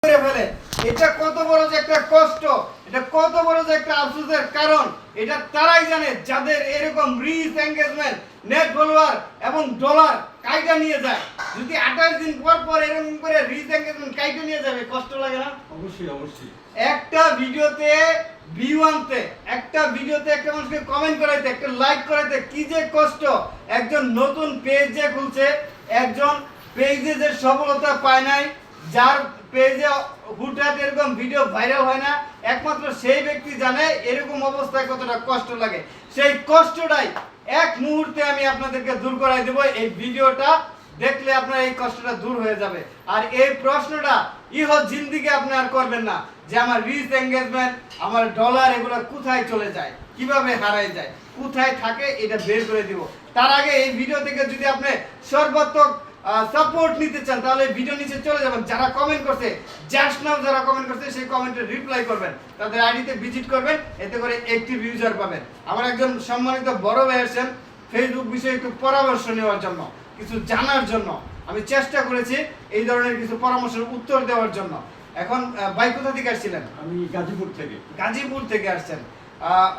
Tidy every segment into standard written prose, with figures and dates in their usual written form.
করে ফেলে। এটা কত বড় যে একটা কষ্ট, এটা কত বড় যে একটা আফসোসের কারণ, এটা তারাই জানে যাদের এরকম রিচ এঙ্গেজমেন্ট, নেট ফলোয়ার এবং ডলার কাইটা নিয়ে যায়। যদি 28 দিন পর পর এরকম করে রিচ এঙ্গেজমেন্ট কাইটা নিয়ে যাবে, কষ্ট লাগে না? অবশ্যই অবশ্যই। একটা ভিডিওতে ভিউ আনতে, একটা ভিডিওতে একটা মানুষকে কমেন্ট করাইতে, একটা লাইক করাইতে কি যে কষ্ট। একজন নতুন পেজ যে খুলছে, একজন পেজে যে সফলতা পায় নাই, যার পেজে হুটহাট এরকম ভিডিও ভাইরাল হয় না, একমাত্র সেই ব্যক্তি জানে এরকম অবস্থায় কতটা কষ্ট লাগে। সেই কষ্টটাই এক মুহূর্তে আমি আপনাদেরকে দূর করাই দেব। এই ভিডিওটা দেখলে আপনার এই কষ্টটা দূর হয়ে যাবে। আর এই প্রশ্নটা ইহ জিন্দিগি আপনি আর করবেন না যে আমার রিচ এঙ্গেজমেন্ট, আমার ডলার এগুলো কোথায় চলে যায়, কিভাবে হারায় যায়, কোথায় থাকে, এটা বের করে দিব। তার আগে এই ভিডিও থেকে যদি আপনি সর্বাত্মক সাপোর্ট নিতে চান, তাহলে ভিডিও নিচে চলে যাবেন। যারা কমেন্ট করছে, জাস্ট নাও যারা কমেন্ট করছে, সেই কমেন্টে রিপ্লাই করবেন, তাদের আইডিতে ভিজিট করবেন, এতে করে অ্যাক্টিভ ইউজার পাবেন। আমার একজন সম্মানিত বড় ভাই আসছেন ফেসবুক বিষয়ে একটু পরামর্শ নেওয়ার জন্য, কিছু জানার জন্য। আমি চেষ্টা করেছি এই ধরনের কিছু পরামর্শের উত্তর দেওয়ার জন্য। এখন ভাই কোথা থেকে আসছিলেন? আমি গাজীপুর থেকে। গাজীপুর থেকে আসছেন।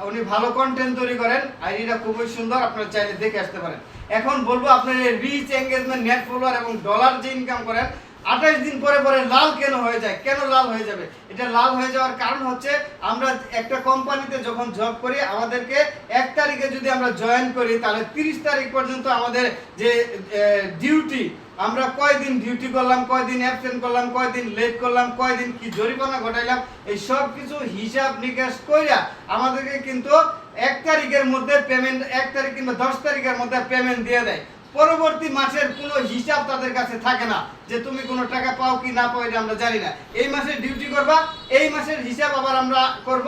উনি ভালো কন্টেন্ট তৈরি করেন, আইডিটা খুবই সুন্দর, আপনারা চাইলে দেখে আসতে পারেন। এখন বলবো আপনার রিচ এঙ্গেজমেন্ট, নেট ফলোয়ার এবং ডলার যে ইনকাম করেন, 28 দিন পরে পরে লাল কেন হয়ে যায়, কেন লাল হয়ে যাবে? এটা লাল হয়ে যাওয়ার কারণ হচ্ছে, আমরা একটা কোম্পানিতে যখন জব করি, আমাদেরকে 1 তারিখে যদি আমরা জয়েন করি, তাহলে 30 তারিখ পর্যন্ত আমাদের যে ডিউটি, আমরা কয়দিন ডিউটি করলাম, কয়দিন অ্যাবসেন্ট করলাম, কয়দিন লেট করলাম, কয়দিন কি জরিমানা ঘটাইলাম, এই সব কিছু হিসাব নিকাশ কইরা আমাদেরকে কিন্তু 1 তারিখের মধ্যে পেমেন্ট, 1 তারিখ কিংবা 10 তারিখের মধ্যে পেমেন্ট দিয়ে দেয়। পরবর্তী মাসের কোনো হিসাব তাদের কাছে থাকে না, যে তুমি কোনো টাকা পাও কি না পাও এটা আমরা জানি না। এই মাসে ডিউটি করবা, এই মাসের হিসাব আবার আমরা করব,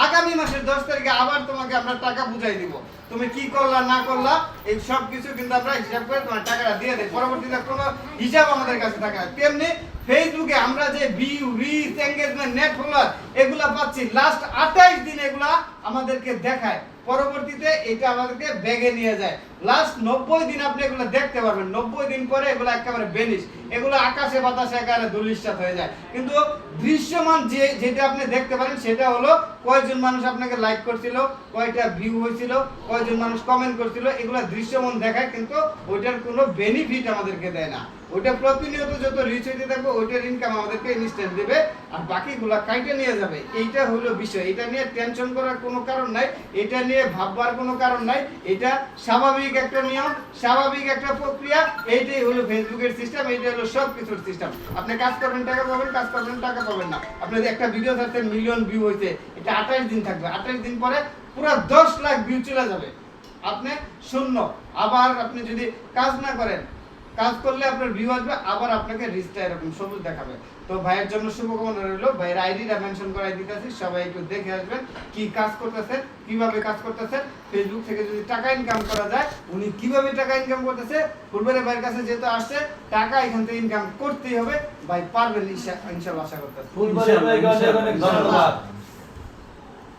আগামী মাসের 10 তারিখে আবার তোমাকে আমরা টাকা বুঝাই দিব, তুমি কি করলা না করলা এই সব কিছু কিন্তু আমরা হিসাব করে তোমার টাকাটা দিয়ে দেই। পরবর্তীতে কোনো হিসাব আমাদের কাছে থাকে না। তেমনি ফেসবুকে আমরা যে view, reach, engagement, net follower এগুলা পাচ্ছি, লাস্ট 28 দিন এগুলা আমাদেরকে দেখায়, পরবর্তীতে এটা আমাদেরকে ব্যাগে নিয়ে যায়। লাস্ট 90 দিন আপনি এগুলো দেখতে পারবেন, 90 দিন পরে এগুলো একেবারে বেনিশ, এগুলো আকাশে বাতাসে একেবারে ধূলিসাৎ হয়ে যায়। কিন্তু দৃশ্যমান যেটা আপনি দেখতে পারেন, সেটা হলো কয়জন মানুষ আপনাকে লাইক করছিল, কয়টা ভিউ হয়েছিল, কয়জন মানুষ কমেন্ট করছিল, এগুলো দৃশ্যমান দেখায়, কিন্তু ওইটার কোনো বেনিফিট আমাদেরকে দেয় না। ওইটা প্রতিনিয়ত যত রিচ হইতে থাকবে, ওইটার ইনকাম আমাদেরকে ইনস্ট্যান্ট দেবে, আর বাকিগুলা কাইটে নিয়ে যাবে। এইটা হলো বিষয়। এটা নিয়ে টেনশন করার কোনো কারণ নাই, এটা নিয়ে ভাববার কোনো কারণ নাই। এটা স্বাভাবিক একটা নিয়ম, স্বাভাবিক একটা প্রক্রিয়া। এইটাই হলো ফেসবুকের সিস্টেম, এইটাই হলো সব কিছুর সিস্টেম। আপনি কাজ করবেন টাকা পাবেন, কাজ করবেন টাকা পাবেন না। আপনি একটা ভিডিও ছাড়তেন, মিলিয়ন ভিউ হইছে, এটা 28 দিন থাকবে, 28 দিন পরে পুরো 10 লাখ ভিউ চলে যাবে, আপনি শূন্য। আবার আপনি যদি কাজ না করেন, কাজ করলে আপনার ভিউ আসবে, আবার আপনাকে রিচটা এরকম সবুজ দেখাবে। তো ভাইয়ের জন্য শুভকামনা রইল। ভাইয়ের আইডিটা মেনশন করাই দিতেছি, সবাই একটু দেখে আসবেন কি কাজ করতেছেন, কিভাবে কাজ করতেছেন। ফেসবুক থেকে যদি টাকা ইনকাম করা যায়, উনি কিভাবে টাকা ইনকাম করতেছে, ফুলবাড়ি ভাইয়ের কাছে যেহেতু আসছে, টাকা এখান থেকে ইনকাম করতেই হবে। ভাই পারবেন ইনশাআল্লাহ, আশা করতেছি। ফুলবাড়ি ভাইকে অনেক অনেক ধন্যবাদ।